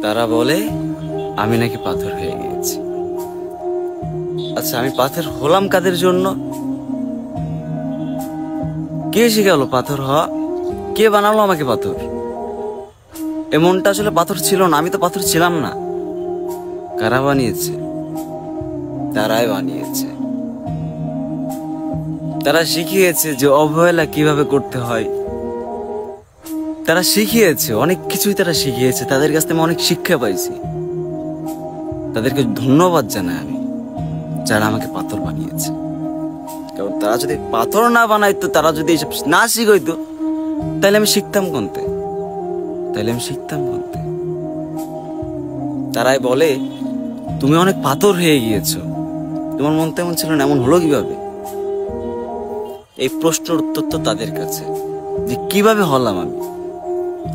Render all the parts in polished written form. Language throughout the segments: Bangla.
তারা বলে আমি নাকি পাথর হয়ে গিয়েছি। আচ্ছা, আমি পাথর হলাম কাদের জন্য? কে শিখালো পাথর হওয়া? কে বানালো আমাকে পাথর? এমনটা আসলে পাথর ছিল না, আমি তো পাথর ছিলাম না। কারা বানিয়েছে? তারাই বানিয়েছে। তারা শিখিয়েছে যে অবহেলা কিভাবে করতে হয়। তারা শিখিয়েছে অনেক কিছুই, তারা শিখিয়েছে। তাদের কাছ থেকে অনেক শিক্ষা পাইছি। তাদেরকে ধন্যবাদ জানাই আমি, যারা আমাকে পাথর বানিয়েছে। কারণ তারা যদি পাথর না বানাইতো, তারা যদি এসব না শিখাইতো, তাহলে আমি শিখতাম কোনতে? তারাই বলে তুমি অনেক পাথর হয়ে গিয়েছো, তোমার মন তেমন ছিল না, এমন হলো কিভাবে? এই প্রশ্নের উত্তর তো তাদের কাছে, যে কিভাবে হলাম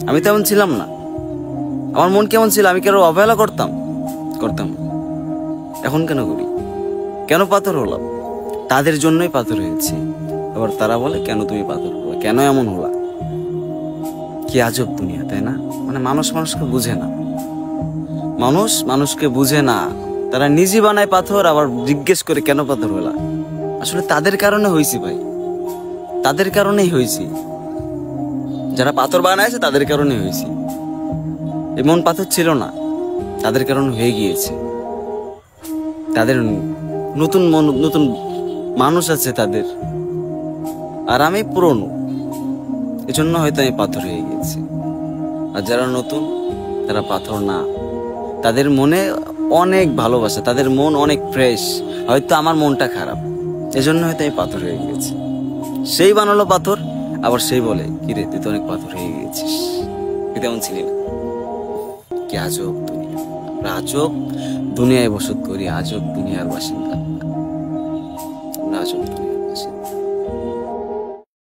আমি তেমন ছিলাম না। আমার মন কেমন ছিল? আমি কেন অবহেলা করতাম? এখন কেন করি? কেন পাথর হলাম? তাদের জন্যই পাথর হয়েছি। আবার তারা বলে কেন তুমি পাথর হলা, কেন এমন হলা? কি আজব দুনিয়া, তাই না? মানে মানুষ মানুষকে বুঝে না, মানুষকে বুঝে না। তারা নিজে বানায় পাথর, আবার জিজ্ঞেস করে কেন পাথর হলা। আসলে তাদের কারণে হয়েছি ভাই, তাদের কারণেই হয়েছি। যারা পাথর বানাইছে তাদের কারণে হয়েছি। এমন পাথর ছিল না, তাদের কারণে হয়ে গিয়েছে। তাদের নতুন নতুন মানুষ আছে তাদের, আর আমি পুরনো, এজন্য হয়তো আমি পাথর হয়ে গিয়েছি। আর যারা নতুন, তারা পাথর না। তাদের মনে অনেক ভালোবাসা, তাদের মন অনেক ফ্রেশ। হয়তো আমার মনটা খারাপ, এজন্য হয়তো আমি পাথর হয়ে গিয়েছি। সেই বানালো পাথর, আবার সেই বলে কিরে তুই তো অনেক পাথর হয়ে গিয়েছিস, তুই তেমন ছিলি না। কি আজব দুনিয়া! আমরা আজব দুনিয়ায় বসত করি, আজব দুনিয়ার বাসিন্দা। আমরা আজব দুনিয়ার বাসিন্দা।